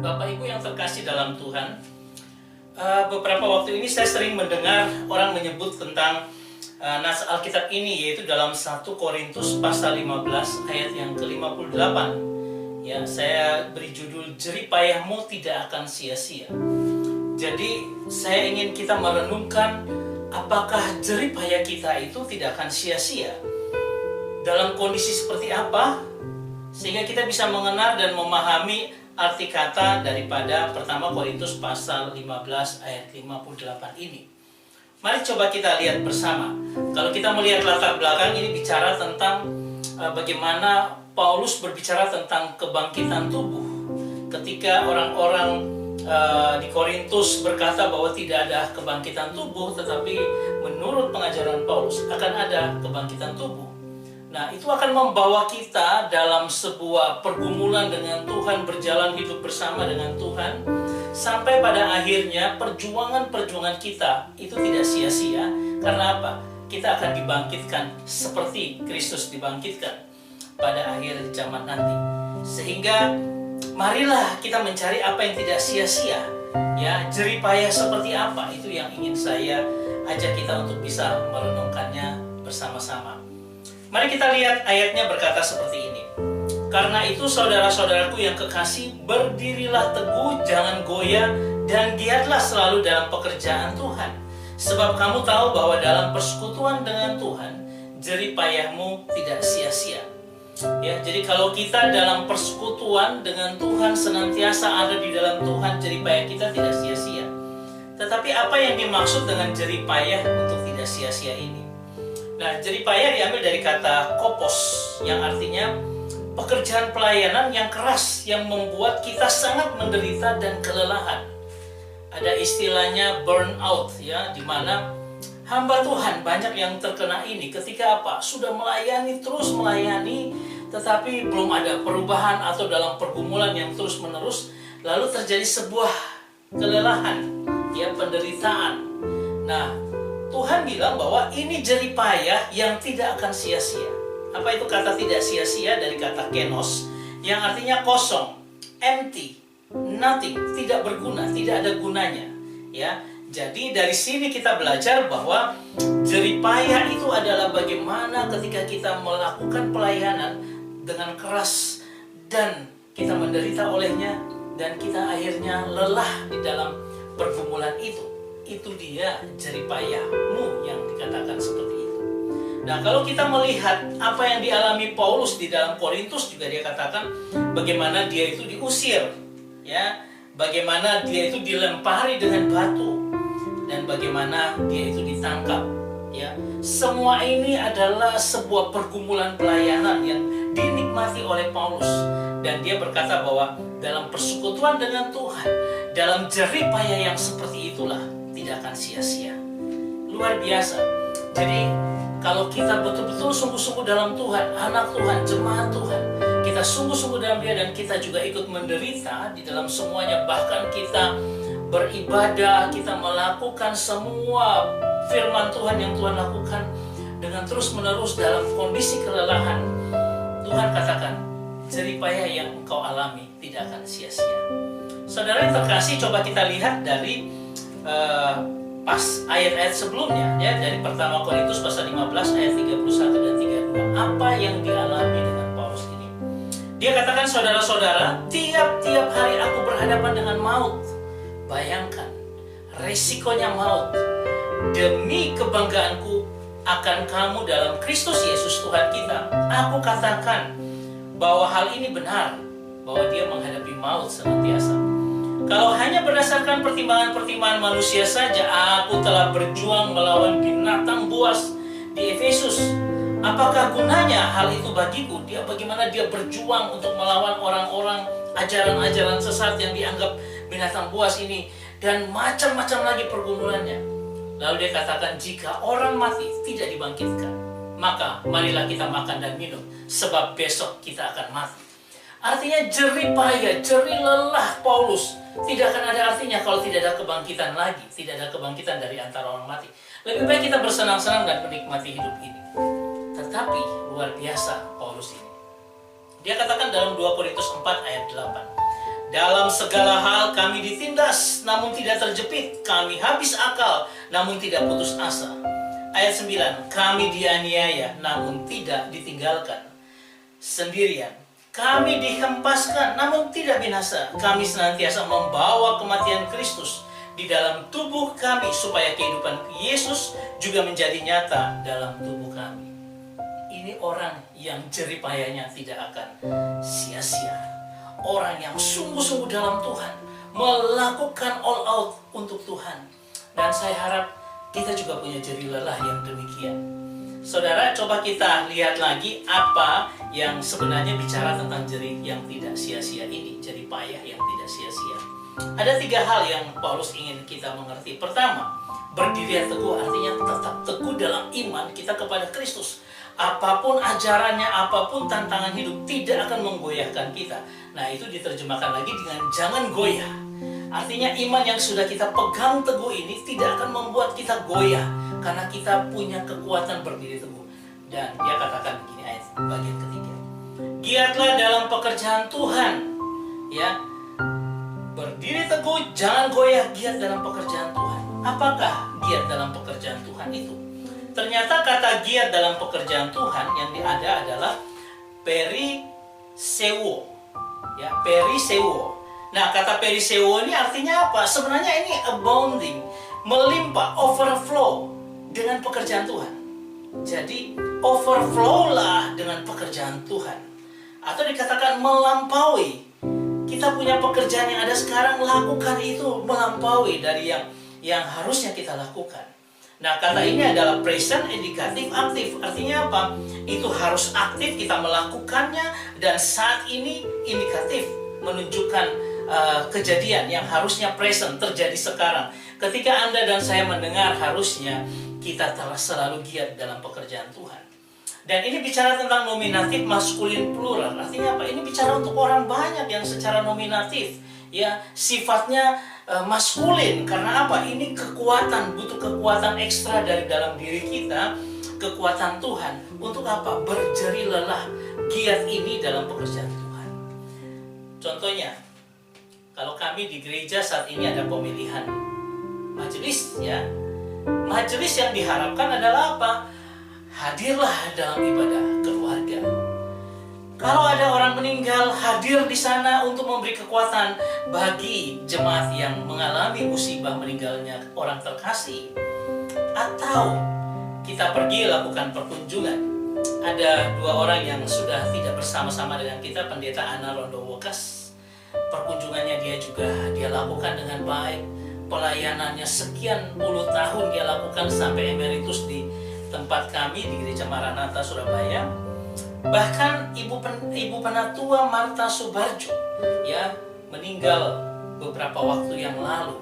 Bapak Ibu yang terkasih dalam Tuhan, beberapa waktu ini saya sering mendengar orang menyebut tentang nas Alkitab ini, yaitu dalam 1 Korintus pasal 15 ayat yang ke-58. Ya, saya beri judul "Jerih Payahmu Tidak Akan Sia-sia". Jadi saya ingin kita merenungkan apakah jerih payah kita itu tidak akan sia-sia. Dalam kondisi seperti apa sehingga kita bisa mengenal dan memahami arti kata daripada pertama Korintus pasal 15 ayat 58 ini. Mari coba kita lihat bersama. Kalau kita melihat latar belakang ini bicara tentang bagaimana Paulus berbicara tentang kebangkitan tubuh. Ketika orang-orang di Korintus berkata bahwa tidak ada kebangkitan tubuh, tetapi menurut pengajaran Paulus akan ada kebangkitan tubuh. Nah, itu akan membawa kita dalam sebuah pergumulan dengan Tuhan, berjalan hidup bersama dengan Tuhan, sampai pada akhirnya perjuangan-perjuangan kita itu tidak sia-sia. Karena apa? Kita akan dibangkitkan seperti Kristus dibangkitkan pada akhir zaman nanti. Sehingga marilah kita mencari apa yang tidak sia-sia. Ya, jerih payah seperti apa? Itu yang ingin saya ajak kita untuk bisa merenungkannya bersama-sama. Mari kita lihat ayatnya berkata seperti ini. Karena itu saudara-saudaraku yang kekasih, berdirilah teguh, jangan goyah, dan giatlah selalu dalam pekerjaan Tuhan. Sebab kamu tahu bahwa dalam persekutuan dengan Tuhan, jerih payahmu tidak sia-sia. Ya, jadi kalau kita dalam persekutuan dengan Tuhan, senantiasa ada di dalam Tuhan, jerih payah kita tidak sia-sia. Tetapi apa yang dimaksud dengan jerih payah untuk tidak sia-sia ini? Nah, jerih payah diambil dari kata kopos, yang artinya pekerjaan pelayanan yang keras, yang membuat kita sangat menderita dan kelelahan. Ada istilahnya burnout, ya, di mana hamba Tuhan banyak yang terkena ini ketika apa? Sudah melayani, terus melayani, tetapi belum ada perubahan atau dalam pergumulan yang terus-menerus, lalu terjadi sebuah kelelahan, ya, penderitaan. Nah, Tuhan bilang bahwa ini jerih payah yang tidak akan sia-sia. Apa itu kata tidak sia-sia? Dari kata kenos, yang artinya kosong, empty, nothing, tidak berguna, tidak ada gunanya. Ya, jadi dari sini kita belajar bahwa jerih payah itu adalah bagaimana ketika kita melakukan pelayanan dengan keras dan kita menderita olehnya dan kita akhirnya lelah di dalam pergumulan itu. Itu dia jerih payahmu yang dikatakan seperti itu. Nah, kalau kita melihat apa yang dialami Paulus di dalam Korintus, juga dia katakan bagaimana dia itu diusir, ya, bagaimana dia itu dilempari dengan batu, dan bagaimana dia itu ditangkap, ya. Semua ini adalah sebuah pergumulan pelayanan yang dinikmati oleh Paulus, dan dia berkata bahwa dalam persekutuan dengan Tuhan, dalam jerih payah yang seperti itulah tidak akan sia-sia. Luar biasa. Jadi kalau kita betul-betul sungguh-sungguh dalam Tuhan, anak Tuhan, jemaat Tuhan, kita sungguh-sungguh dalam Dia, dan kita juga ikut menderita di dalam semuanya, bahkan kita beribadah, kita melakukan semua firman Tuhan yang Tuhan lakukan dengan terus-menerus dalam kondisi kelelahan, Tuhan katakan, jerih payah yang engkau alami tidak akan sia-sia. Saudara yang terkasih, coba kita lihat dari pas ayat-ayat sebelumnya, ya, dari pertama Korintus pasal 15 ayat 31 dan 32. Apa yang dialami dengan Paulus ini? Dia katakan, saudara-saudara, tiap-tiap hari aku berhadapan dengan maut. Bayangkan resikonya maut. Demi kebanggaanku akan kamu dalam Kristus Yesus Tuhan kita, aku katakan bahwa hal ini benar, bahwa dia menghadapi maut senantiasa. Kalau hanya berdasarkan pertimbangan-pertimbangan manusia saja, aku telah berjuang melawan binatang buas di Efesus. Apakah gunanya hal itu bagiku? Bagaimana dia berjuang untuk melawan orang-orang ajaran-ajaran sesat yang dianggap binatang buas ini, dan macam-macam lagi pergumulannya. Lalu dia katakan, jika orang mati tidak dibangkitkan, maka marilah kita makan dan minum, sebab besok kita akan mati. Artinya jerih payah, jerih lelah Paulus tidak akan ada artinya kalau tidak ada kebangkitan lagi, tidak ada kebangkitan dari antara orang mati. Lebih baik kita bersenang-senang dan menikmati hidup ini. Tetapi luar biasa Paulus ini. Dia katakan dalam 2 Korintus 4 ayat 8, Dalam segala hal kami ditindas, namun tidak terjepit. Kami habis akal, namun tidak putus asa. Ayat 9, kami dianiaya, namun tidak ditinggalkan sendirian. Kami dihempaskan, namun tidak binasa. Kami senantiasa membawa kematian Kristus di dalam tubuh kami, supaya kehidupan Yesus juga menjadi nyata dalam tubuh kami. Ini orang yang jeripayanya tidak akan sia-sia. Orang yang sungguh-sungguh dalam Tuhan, melakukan all out untuk Tuhan. Dan saya harap kita juga punya jerih lelah yang demikian. Saudara, coba kita lihat lagi apa yang sebenarnya bicara tentang jerih yang tidak sia-sia ini, jerih payah yang tidak sia-sia. Ada 3 hal yang Paulus ingin kita mengerti. Pertama, berdiri teguh artinya tetap teguh dalam iman kita kepada Kristus. Apapun ajarannya, apapun tantangan hidup tidak akan menggoyahkan kita. Nah, itu diterjemahkan lagi dengan jangan goyah. Artinya iman yang sudah kita pegang teguh ini tidak akan membuat kita goyah, karena kita punya kekuatan berdiri teguh. Dan dia katakan begini, ayat bagian ketiga, giatlah dalam pekerjaan Tuhan. Ya, berdiri teguh, jangan goyah, giat dalam pekerjaan Tuhan. Apakah giat dalam pekerjaan Tuhan itu? Ternyata kata giat dalam pekerjaan Tuhan yang ada adalah periseuo. Ya, periseuo. Nah, kata periseuo ini artinya apa? Sebenarnya ini abounding, melimpah, overflow dengan pekerjaan Tuhan. Jadi, overflow lah dengan pekerjaan Tuhan. Atau dikatakan melampaui. Kita punya pekerjaan yang ada sekarang, lakukan itu melampaui dari yang harusnya kita lakukan. Nah, kata ini adalah present, indikatif, aktif. Artinya apa? Itu harus aktif, kita melakukannya, dan saat ini indikatif, menunjukkan kejadian yang harusnya present, terjadi sekarang. Ketika Anda dan saya mendengar, harusnya kita telah selalu giat dalam pekerjaan Tuhan. Dan ini bicara tentang nominatif, maskulin, plural. Artinya apa? Ini bicara untuk orang banyak yang secara nominatif, ya, sifatnya maskulin. Karena apa? Ini kekuatan, butuh kekuatan ekstra dari dalam diri kita, kekuatan Tuhan. Untuk apa? Berjeri lelah, giat ini dalam pekerjaan Tuhan. Contohnya, kalau kami di gereja saat ini ada pemilihan majelis, ya, majelis yang diharapkan adalah apa? Hadirlah dalam ibadah keluarga. Kalau ada orang meninggal, hadir di sana untuk memberi kekuatan bagi jemaat yang mengalami musibah meninggalnya orang terkasih. Atau kita pergi lakukan perkunjungan. Ada 2 orang yang sudah tidak bersama-sama dengan kita, Pendeta Ana Rondo Wokas. Perkunjungannya dia lakukan dengan baik. Pelayanannya sekian puluh tahun dia lakukan sampai emeritus di tempat kami di Gereja Maranatha Surabaya. Bahkan ibu penatua Marta Subarjo, ya, meninggal beberapa waktu yang lalu.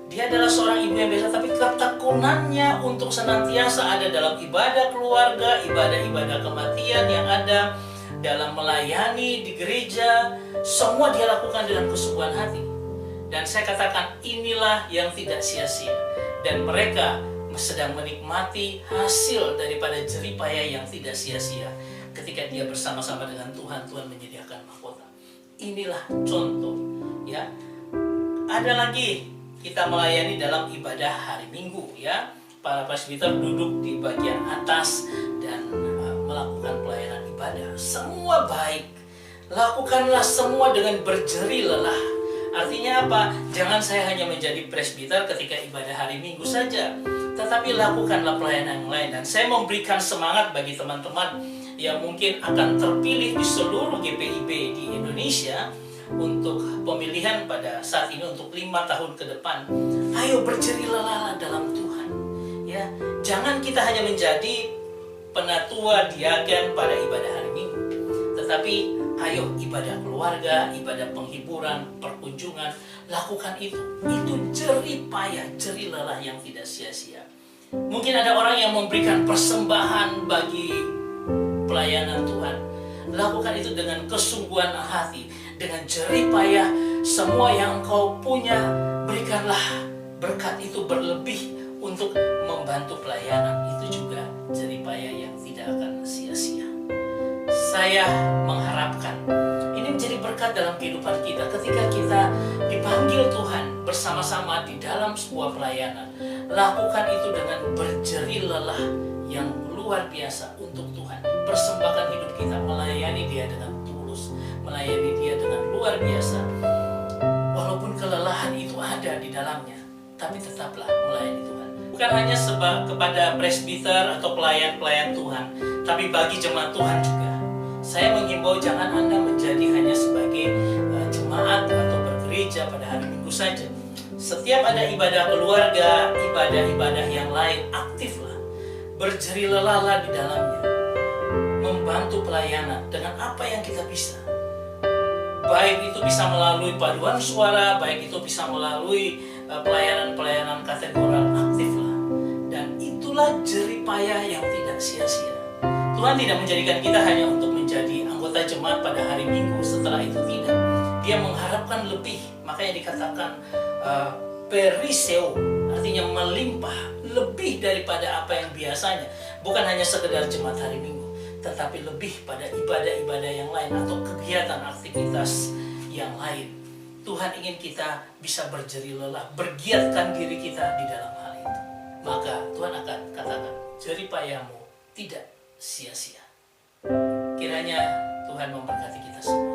Dia adalah seorang ibu yang biasa, tapi ketekunannya untuk senantiasa ada dalam ibadah keluarga, ibadah-ibadah kematian yang ada, dalam melayani di gereja, semua dia lakukan dengan kesungguhan hati. Dan saya katakan inilah yang tidak sia-sia. Dan mereka sedang menikmati hasil daripada jerih payah yang tidak sia-sia. Ketika dia bersama-sama dengan Tuhan, Tuhan menyediakan mahkota. Inilah contoh, ya. Ada lagi, kita melayani dalam ibadah hari Minggu, ya. Para presbiter duduk di bagian atas dan melakukan pelayanan ibadah. Semua baik. Lakukanlah semua dengan berjeri lelah. Artinya apa? Jangan saya hanya menjadi presbiter ketika ibadah hari Minggu saja, tetapi lakukanlah pelayanan yang lain. Dan saya memberikan semangat bagi teman-teman yang mungkin akan terpilih di seluruh GPIB di Indonesia untuk pemilihan pada saat ini untuk 5 tahun ke depan. Ayo berjeri lelah dalam Tuhan, ya. Jangan kita hanya menjadi penatua diaken pada ibadah hari Minggu, tetapi ayo ibadah keluarga, ibadah penghiburan, perkunjungan, lakukan itu. Itu jerih payah, jerih lelah yang tidak sia-sia. Mungkin ada orang yang memberikan persembahan bagi pelayanan Tuhan. Lakukan itu dengan kesungguhan hati, dengan jerih payah. Semua yang engkau punya, berikanlah. Berkat itu berlebih untuk membantu pelayanan. Itu juga jerih payah yang tidak akan sia-sia. saya mengharapkan ini menjadi berkat dalam kehidupan kita ketika kita dipanggil Tuhan bersama-sama di dalam sebuah pelayanan. Lakukan itu dengan berjerih lelah yang luar biasa untuk Tuhan. Persembahkan hidup kita, melayani Dia dengan tulus, melayani Dia dengan luar biasa. Walaupun kelelahan itu ada di dalamnya, tapi tetaplah melayani Tuhan. Bukan hanya kepada presbiter atau pelayan-pelayan Tuhan, tapi bagi jemaat Tuhan juga. Saya menghimbau jangan Anda menjadi hanya sebagai jemaat atau bergereja pada hari Minggu saja. Setiap ada ibadah keluarga, ibadah-ibadah yang lain, aktiflah. Berjerih lelahlah di dalamnya. Membantu pelayanan dengan apa yang kita bisa. Baik itu bisa melalui paduan suara, baik itu bisa melalui pelayanan-pelayanan kategoral, aktiflah. Dan itulah jerih payah yang tidak sia-sia. Tuhan tidak menjadikan kita hanya untuk menjadi anggota jemaat pada hari Minggu, setelah itu tidak. Dia mengharapkan lebih, makanya dikatakan periseo, artinya melimpah, lebih daripada apa yang biasanya. Bukan hanya sekedar jemaat hari Minggu, tetapi lebih pada ibadah-ibadah yang lain atau kegiatan aktivitas yang lain. Tuhan ingin kita bisa berjerih lelah, bergiatkan diri kita di dalam hal itu. Maka Tuhan akan katakan, jerih payahmu tidak sia-sia. Kiranya Tuhan memberkati kita semua.